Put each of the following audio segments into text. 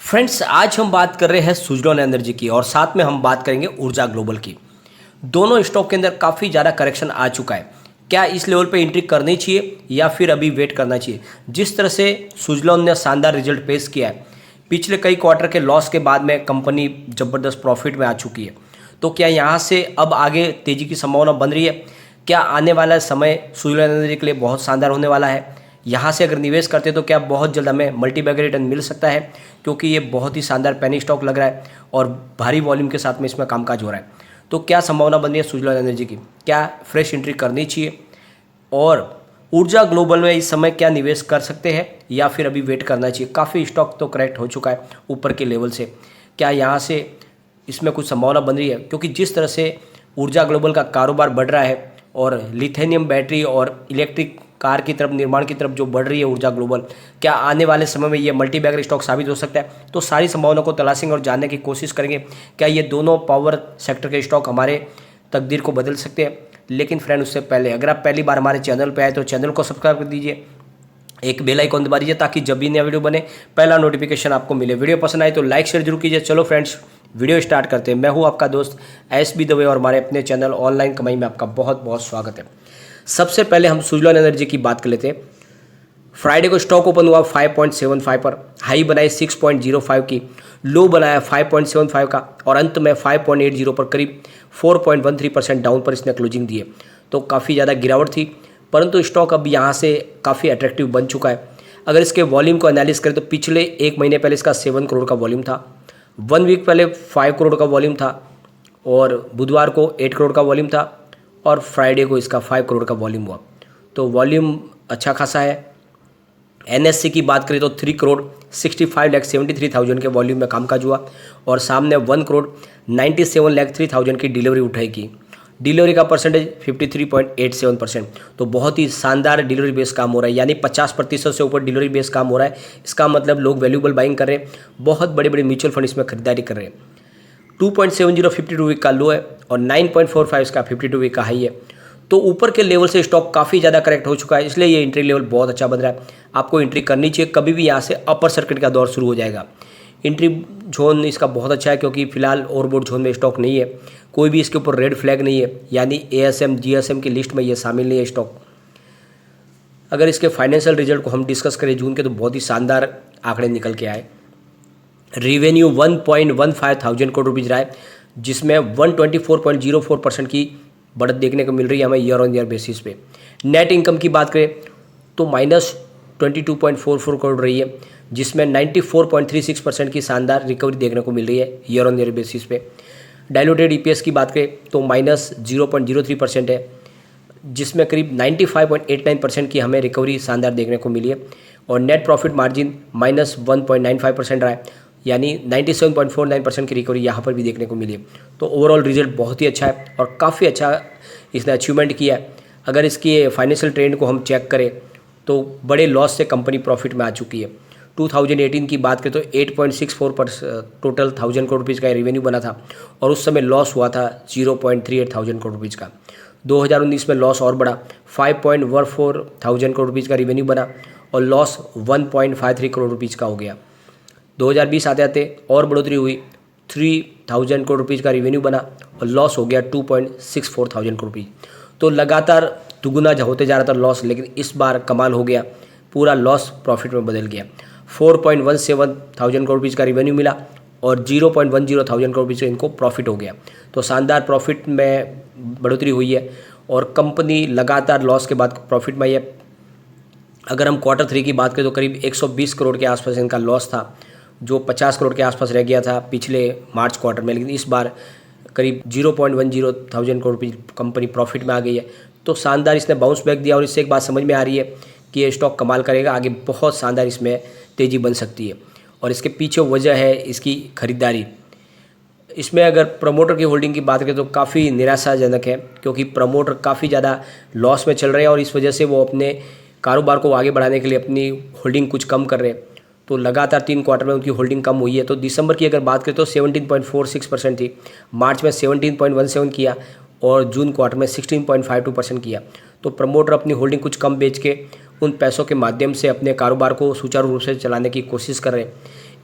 Friends, आज हम बात कर रहे हैं सुज़लॉन एनर्जी की और साथ में हम बात करेंगे ऊर्जा ग्लोबल की। दोनों स्टॉक के अंदर काफ़ी ज़्यादा करेक्शन आ चुका है। क्या इस लेवल पे एंट्री करनी चाहिए या फिर अभी वेट करना चाहिए? जिस तरह से सुज़लॉन ने शानदार रिजल्ट पेश किया है, पिछले कई क्वार्टर के लॉस के बाद में कंपनी ज़बरदस्त प्रॉफिट में आ चुकी है। तो क्या यहाँ से अब आगे तेज़ी की संभावना बन रही है? क्या आने वाला समय सुज़लॉन एनर्जी के लिए बहुत शानदार होने वाला है? यहाँ से अगर निवेश करते तो क्या बहुत जल्द हमें मल्टीबैगर रिटर्न मिल सकता है? क्योंकि ये बहुत ही शानदार पेनी स्टॉक लग रहा है और भारी वॉल्यूम के साथ में इसमें कामकाज हो रहा है। तो क्या संभावना बन रही है सुज़लॉन एनर्जी की? क्या फ्रेश एंट्री करनी चाहिए? और ऊर्जा ग्लोबल में इस समय क्या निवेश कर सकते हैं या फिर अभी वेट करना चाहिए? काफ़ी स्टॉक तो करेक्ट हो चुका है ऊपर के लेवल से। क्या यहाँ से इसमें कुछ संभावना बन रही है? क्योंकि जिस तरह से ऊर्जा ग्लोबल का कारोबार बढ़ रहा है और लिथियम बैटरी और इलेक्ट्रिक कार की तरफ, निर्माण की तरफ जो बढ़ रही है ऊर्जा ग्लोबल, क्या आने वाले समय में ये मल्टीबैगर स्टॉक साबित हो सकता है? तो सारी संभावनाओं को तलाशेंगे और जानने की कोशिश करेंगे क्या ये दोनों पावर सेक्टर के स्टॉक हमारे तकदीर को बदल सकते हैं। लेकिन फ्रेंड, उससे पहले अगर आप पहली बार हमारे चैनल पर आए तो चैनल को सब्सक्राइब कर दीजिए, एक बेल आइकॉन दबा दीजिए ताकि जब भी नया वीडियो बने पहला नोटिफिकेशन आपको मिले। वीडियो पसंद आए तो लाइक शेयर जरूर कीजिए। चलो फ्रेंड्स, वीडियो स्टार्ट करते हैं। मैं हूं आपका दोस्त एस बी दवे और हमारे अपने चैनल ऑनलाइन कमाई में आपका बहुत बहुत स्वागत है। सबसे पहले हम सुज़लॉन एनर्जी की बात कर लेते हैं। फ्राइडे को स्टॉक ओपन हुआ 5.75 पर, हाई बनाई 6.05 की, लो बनाया 5.75 का और अंत में 5.80 पर करीब 4.13% डाउन पर इसने क्लोजिंग दी है। तो काफ़ी ज़्यादा गिरावट थी, परंतु स्टॉक अब यहाँ से काफ़ी अट्रैक्टिव बन चुका है। अगर इसके वॉल्यूम को एनालिस करें तो पिछले एक महीने पहले इसका 7 करोड़ का वॉल्यूम था, 1 वीक पहले 5 करोड़ का वॉल्यूम था और बुधवार को 8 करोड़ का वॉल्यूम था और फ्राइडे को इसका 5 करोड़ का वॉल्यूम हुआ। तो वॉल्यूम अच्छा खासा है। एनएससी की बात करें तो 3 करोड़ 65,73,000 के वॉल्यूम में कामकाज हुआ और सामने 1 करोड़ 97,03,000 की डिलीवरी उठाई की। डिलीवरी का परसेंटेज 53.87%। तो बहुत ही शानदार डिलीवरी बेस काम हो रहा है, यानी 50% से ऊपर डिलीवरी बेस काम हो रहा है। इसका मतलब लोग वैल्यूएबल बाइंग कर रहे हैं, बहुत बड़े बड़े म्यूचुअल फंड इसमें खरीदारी कर रहे हैं। 2.70 52 वीक का लो है और 9.45 इसका 52 वीक का हाई है। तो ऊपर के लेवल से स्टॉक काफ़ी ज़्यादा करेक्ट हो चुका है, इसलिए ये एंट्री लेवल बहुत अच्छा बन रहा है। आपको एंट्री करनी चाहिए। कभी भी यहाँ से अपर सर्किट का दौर शुरू हो जाएगा। एंट्री जोन इसका बहुत अच्छा है क्योंकि फिलहाल ओवरबोट जोन में स्टॉक नहीं है, कोई भी इसके ऊपर रेड फ्लैग नहीं है, यानी एएसएम जीएसएम की लिस्ट में ये शामिल नहीं है स्टॉक। अगर इसके फाइनेंशियल रिजल्ट को हम डिस्कस करें जून के, तो बहुत ही शानदार आंकड़े निकल के आए। रेवेन्यू 1.15 थाउजेंड करोड़ रुपीज़ रहा है, जिसमें 124.04% की बढ़त देखने को मिल रही है हमें ईयर ऑन ईयर बेसिस पे। नेट इनकम की बात करें तो -22.44 करोड़ रही है, जिसमें 94.36% की शानदार रिकवरी देखने को मिल रही है ईयर ऑन ईयर बेसिस पे। डाइल्यूटेड ईपीएस की बात करें तो -0.03% है, जिसमें करीब 95.89% की हमें रिकवरी शानदार देखने को मिली है और नेट प्रॉफिट मार्जिन -1.95% रहा है, यानी 97.49% की रिकवरी यहाँ पर भी देखने को मिली है। तो ओवरऑल रिजल्ट बहुत ही अच्छा है और काफ़ी अच्छा इसने अचीवमेंट किया है। अगर इसकी फाइनेंशियल ट्रेंड को हम चेक करें तो बड़े लॉस से कंपनी प्रॉफिट में आ चुकी है। 2018 की बात करें तो 8.64 पर टोटल 1000 करोड़ रुपीज़ का रेवेन्यू बना था और उस समय लॉस हुआ था 0.38 थाउजेंड करोड़ रुपीज़ का। 2019 में लॉस और बढ़ा, 5.14 थाउजेंड करोड़ रुपीज़ का रेवेन्यू बना और लॉस 1.53 करोड़ रुपीज़ का हो गया। 2020 आते आते और बढ़ोतरी हुई, 3000 करोड़ रुपीज़ का रेवेन्यू बना और लॉस हो गया 2.64 थाउजेंड करोड़ रुपीज़। तो लगातार दुगुना होते जा रहा था लॉस, लेकिन इस बार कमाल हो गया, पूरा लॉस प्रॉफिट में बदल गया। 4.17 थाउजेंड करोड़ रुपीज़ का रेवेन्यू मिला और 0.10 थाउजेंड करोड़ रुपीज़ इनको प्रॉफिट हो गया। तो शानदार प्रॉफिट में बढ़ोतरी हुई है और कंपनी लगातार लॉस के बाद प्रॉफिट में आई है। अगर हम Q3 की बात करें तो करीब 120 करोड़ के आसपास इनका लॉस था, जो 50 करोड़ के आसपास रह गया था पिछले मार्च क्वार्टर में, लेकिन इस बार करीब 0.10 थाउजेंड करोड़ रुपये कंपनी प्रॉफिट में आ गई है। तो शानदार इसने बाउंस बैक दिया और इससे एक बात समझ में आ रही है कि ये स्टॉक कमाल करेगा, आगे बहुत शानदार इसमें तेज़ी बन सकती है और इसके पीछे वजह है इसकी खरीदारी। इसमें अगर प्रमोटर की होल्डिंग की बात करें तो काफ़ी निराशाजनक है, क्योंकि प्रमोटर काफ़ी ज़्यादा लॉस में चल रहे हैं और इस वजह से वो अपने कारोबार को आगे बढ़ाने के लिए अपनी होल्डिंग कुछ कम कर रहे हैं। तो लगातार 3 क्वार्टर में उनकी होल्डिंग कम हुई है। तो दिसंबर की अगर बात करें तो 17.46% थी, मार्च में 17.17 किया और जून क्वार्टर में 16.52% किया। तो प्रमोटर अपनी होल्डिंग कुछ कम बेच के उन पैसों के माध्यम से अपने कारोबार को सुचारू रूप से चलाने की कोशिश कर रहे हैं।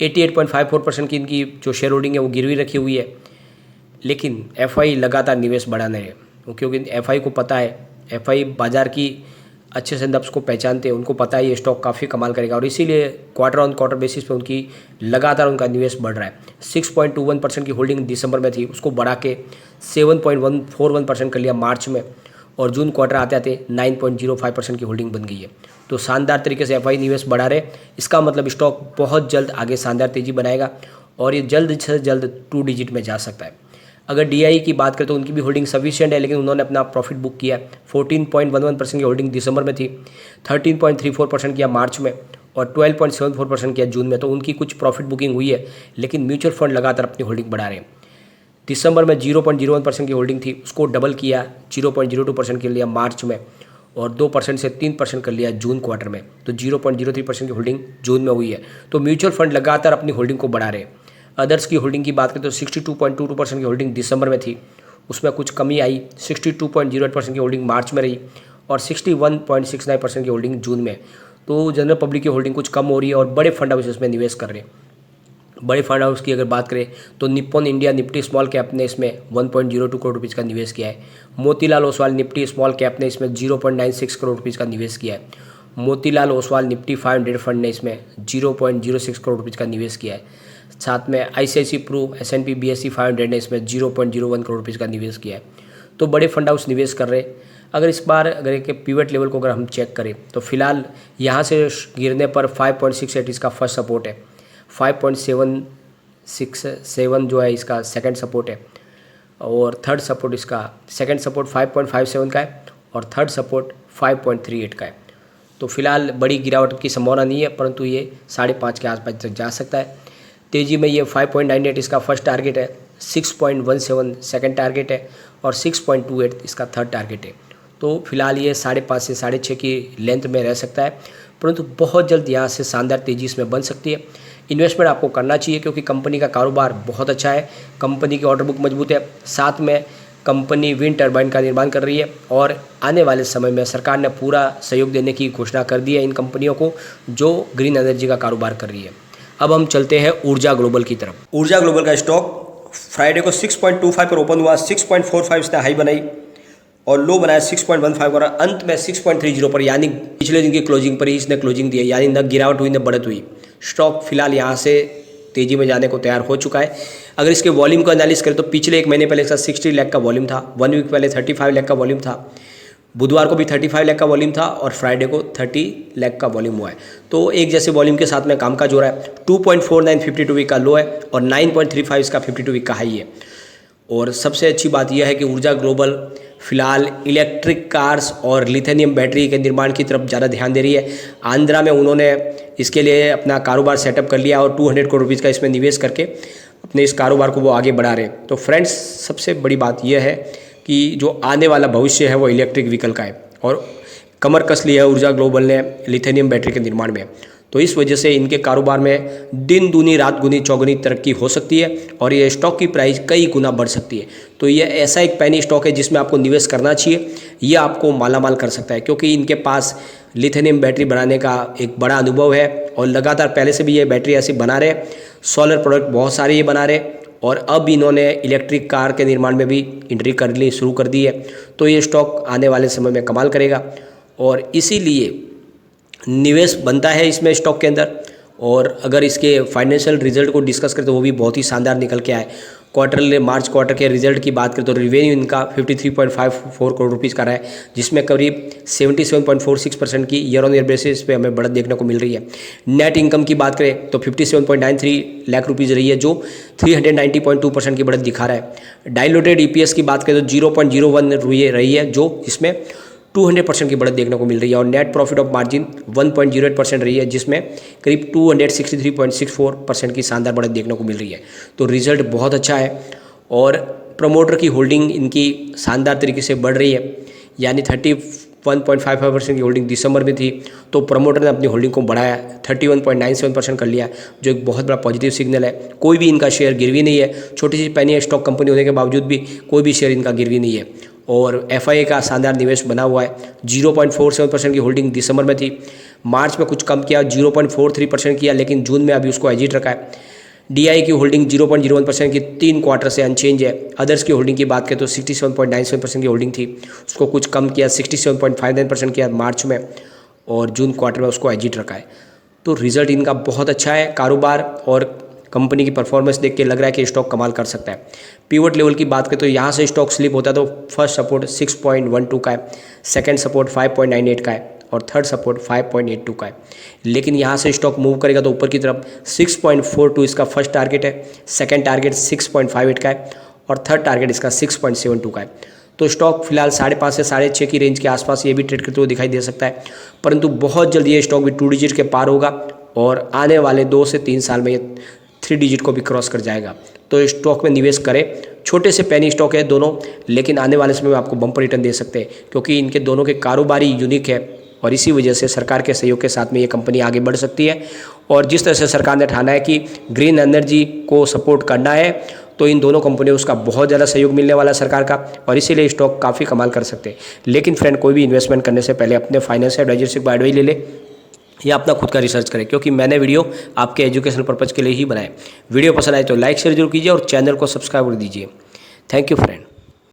88.54% की इनकी जो शेयर होल्डिंग है वो गिरवी रखी हुई है। लेकिन एफआई लगातार निवेश बढ़ाने है, क्योंकि एफआई को पता है, एफआई बाज़ार की अच्छे से नब्ज़ को पहचानते हैं, उनको पता है ये स्टॉक काफ़ी कमाल करेगा और इसीलिए क्वार्टर ऑन क्वार्टर बेसिस पे उनकी लगातार उनका निवेश बढ़ रहा है। 6.21% की होल्डिंग दिसंबर में थी, उसको बढ़ा के 7.41% कर लिया मार्च में, और जून क्वार्टर आते आते 9.05% की होल्डिंग बन गई है। तो शानदार तरीके से एफआई निवेश बढ़ा रहे, इसका मतलब स्टॉक बहुत जल्द आगे शानदार तेज़ी बनाएगा और ये जल्द से जल्द 2 डिजिट में जा सकता है। अगर डीआई की बात करें तो उनकी भी होल्डिंग सफिशिएंट है, लेकिन उन्होंने अपना प्रॉफिट बुक किया। 14.11% की होल्डिंग दिसंबर में थी, 13.34% किया मार्च में और 12.74% किया जून में। तो उनकी कुछ प्रॉफिट बुकिंग हुई है, लेकिन म्यूचुअल फंड लगातार अपनी होल्डिंग बढ़ा रहे हैं। दिसंबर में 0.01% की होल्डिंग थी, उसको डबल किया, 0.02% के लिया मार्च में और 2% से 3% कर लिया जून क्वार्टर में। तो 0.03% की होल्डिंग जून में हुई है। तो म्यूचुअल फंड लगातार अपनी होल्डिंग को बढ़ा रहे हैं। अदर्स की होल्डिंग की बात करें तो 62.22% की होल्डिंग दिसंबर में थी, उसमें कुछ कमी आई। 62.08% की होल्डिंग मार्च में रही और 61.69% की होल्डिंग जून में। तो जनरल पब्लिक की होल्डिंग कुछ कम हो रही है और बड़े फंड हाउस इसमें निवेश कर रहे हैं। बड़े फंड हाउस की अगर बात करें तो Nippon India Nifty small cap ने इसमें 1.02 करोड़ रुपीज़ का निवेश किया है। Motilal Oswal Nifty small cap ने इसमें 0.96 करोड़ रुपीज़ का निवेश किया है। मोतीलाल ओसवाल निफ्टी 500 फंड ने इसमें 0.06 करोड़ रुपीज़ का निवेश किया है। साथ में आईसीआईसी प्रू S&P BSE 500 ने इसमें 0.01 करोड़ रुपीज़ का निवेश किया है। तो बड़े फंड हाउस निवेश कर रहे हैं। अगर इस बार अगर एक पिवट लेवल को अगर हम चेक करें तो फिलहाल यहाँ से गिरने पर 5.68 इसका फर्स्ट सपोर्ट है, 5.767 जो है इसका सेकंड सपोर्ट है और थर्ड सपोर्ट इसका सेकंड सपोर्ट 5.57 का है और थर्ड सपोर्ट 5.38 का है। तो फिलहाल बड़ी गिरावट की संभावना नहीं है, परंतु ये 5.5 के आसपास तक जा सकता है। तेज़ी में ये 5.98 इसका फर्स्ट टारगेट है, 6.17 सेकंड टारगेट है और 6.28 इसका थर्ड टारगेट है। तो फिलहाल ये 5.5 से 6.5 की लेंथ में रह सकता है, परंतु बहुत जल्द यहाँ से शानदार तेज़ी इसमें बन सकती है। इन्वेस्टमेंट आपको करना चाहिए क्योंकि कंपनी का कारोबार बहुत अच्छा है, कंपनी की ऑर्डर बुक मजबूत है, साथ में कंपनी विंड टर्बाइन का निर्माण कर रही है और आने वाले समय में सरकार ने पूरा सहयोग देने की घोषणा कर दी है इन कंपनियों को जो ग्रीन एनर्जी का कारोबार कर रही है। अब हम चलते हैं ऊर्जा ग्लोबल की तरफ। ऊर्जा ग्लोबल का स्टॉक फ्राइडे को 6.25 पर ओपन हुआ, 6.45 इसने हाई बनाई और लो बनाया 6.15 और अंत में 6.30 पर, यानी पिछले दिन की क्लोजिंग पर ही इसने क्लोजिंग दी है, यानी न गिरावट हुई न बढ़त हुई। स्टॉक फिलहाल यहाँ से तेज़ी में जाने को तैयार हो चुका है। अगर इसके वॉल्यूम को एनालिस करें तो पिछले एक महीने पहले इसका 60 लाख का वॉल्यूम था, 1 वीक पहले 35 लाख का वॉल्यूम था, बुधवार को भी 35 लाख का वॉल्यूम था और फ्राइडे को 30 लाख का वॉल्यूम हुआ है। तो एक जैसे वॉल्यूम के साथ में कामकाज हो रहा है। 2.49 52 वीक का लो है और 9.35 इसका 52 वीक का हाई है। और सबसे अच्छी बात यह है कि ऊर्जा ग्लोबल फिलहाल इलेक्ट्रिक कार्स और लिथियम बैटरी के निर्माण की तरफ ज़्यादा ध्यान दे रही है। आंध्रा में उन्होंने इसके लिए अपना कारोबार सेटअप कर लिया और 200 करोड़ रुपीज़ का इसमें निवेश करके अपने इस कारोबार को वो आगे बढ़ा रहे हैं। तो फ्रेंड्स, सबसे बड़ी बात यह है कि जो आने वाला भविष्य है वो इलेक्ट्रिक व्हीकल का है और कमर कस ली है ऊर्जा ग्लोबल ने लिथियम बैटरी के निर्माण में। तो इस वजह से इनके कारोबार में दिन दूनी रात गुनी चौगुनी तरक्की हो सकती है और ये स्टॉक की प्राइस कई गुना बढ़ सकती है। तो ये ऐसा एक पैनी स्टॉक है जिसमें आपको निवेश करना चाहिए। ये आपको मालामाल कर सकता है क्योंकि इनके पास लिथियम बैटरी बनाने का एक बड़ा अनुभव है और लगातार पहले से भी ये बैटरी ऐसी बना रहे, सोलर प्रोडक्ट बहुत सारे ये बना रहे और अब इन्होंने इलेक्ट्रिक कार के निर्माण में भी एंट्री करनी शुरू कर दी है। तो ये स्टॉक आने वाले समय में कमाल करेगा और इसीलिए निवेश बनता है इसमें स्टॉक के अंदर। और अगर इसके फाइनेंशियल रिजल्ट को डिस्कस करें तो वो भी बहुत ही शानदार निकल के आए। क्वार्टरली मार्च क्वार्टर के रिजल्ट की बात करें तो रेवेन्यू इनका 53.54 करोड़ रुपीज़ का रहा है, जिसमें करीब 77.46% की ईयर ऑन ईयर बेसिस पे हमें बढ़त देखने को मिल रही है। नेट इनकम की बात करें तो 57.93 लाख रुपीज़ रही है जो 390.2% की बढ़त दिखा रहा है। डाइल्यूटेड EPS की बात करें तो 0.01 रही है जो इसमें 200% की बढ़त देखने को मिल रही है और नेट प्रॉफिट ऑफ मार्जिन 1.08% रही है जिसमें करीब 263.64% की शानदार बढ़त देखने को मिल रही है। तो रिजल्ट बहुत अच्छा है और प्रमोटर की होल्डिंग इनकी शानदार तरीके से बढ़ रही है, यानी 31.55% की होल्डिंग दिसंबर में थी तो प्रमोटर ने अपनी होल्डिंग को बढ़ाया 31.97% कर लिया, जो एक बहुत बड़ा पॉजिटिव सिग्नल है। कोई भी इनका शेयर गिरवी नहीं है, छोटी सी पैनी स्टॉक कंपनी होने के बावजूद भी कोई भी शेयर इनका गिरवी नहीं है और FIA का शानदार निवेश बना हुआ है। 0.47% की होल्डिंग दिसंबर में थी, मार्च में कुछ कम किया 0.43% किया, लेकिन जून में अभी उसको एजिट रखा है। DI की होल्डिंग 0.01% की 3 क्वार्टर से अनचेंज है। अदर्स की होल्डिंग की बात करें तो 67.97% की होल्डिंग थी, उसको कुछ कम किया 67.59% किया मार्च में, और जून क्वार्टर में उसको एजिट रखा है। तो रिजल्ट इनका बहुत अच्छा है, कारोबार और कंपनी की परफॉर्मेंस देख के लग रहा है कि स्टॉक कमाल कर सकता है। पिवट लेवल की बात करें तो यहाँ से स्टॉक स्लिप होता है तो फर्स्ट सपोर्ट 6.12 का है, सेकंड सपोर्ट 5.98 का है और थर्ड सपोर्ट 5.82 का है। लेकिन यहाँ से स्टॉक मूव करेगा तो ऊपर की तरफ 6.42 इसका फर्स्ट टारगेट है, सेकंड टारगेट 6.58 का है और थर्ड टारगेट इसका 6.72 का है। तो स्टॉक फिलहाल 5.5 से 6.5 की रेंज के आसपास ये भी ट्रेड करते हुए दिखाई दे सकता है, परंतु बहुत जल्दी ये स्टॉक भी 2 डिजिट के पार होगा और आने वाले 2 से 3 साल में ये 3 डिजिट को भी क्रॉस कर जाएगा। तो स्टॉक में निवेश करें, छोटे से पेनी स्टॉक है दोनों, लेकिन आने वाले समय में आपको बम्पर रिटर्न दे सकते हैं क्योंकि इनके दोनों के कारोबारी यूनिक है और इसी वजह से सरकार के सहयोग के साथ में ये कंपनी आगे बढ़ सकती है। और जिस तरह से सरकार ने ठाना है कि ग्रीन एनर्जी को सपोर्ट करना है, तो इन दोनों कंपनियों उसका बहुत ज़्यादा सहयोग मिलने वाला है सरकार का, और इसीलिए स्टॉक काफ़ी कमाल कर सकते हैं। लेकिन फ्रेंड, कोई भी इन्वेस्टमेंट करने से पहले अपने फाइनेंशियल एडवाइजर से एडवाइस ले ले या अपना खुद का रिसर्च करें, क्योंकि मैंने वीडियो आपके एजुकेशन पर्पज़ के लिए ही बनाए। वीडियो पसंद आए तो लाइक शेयर जरूर कीजिए और चैनल को सब्सक्राइब कर दीजिए। Thank you friend.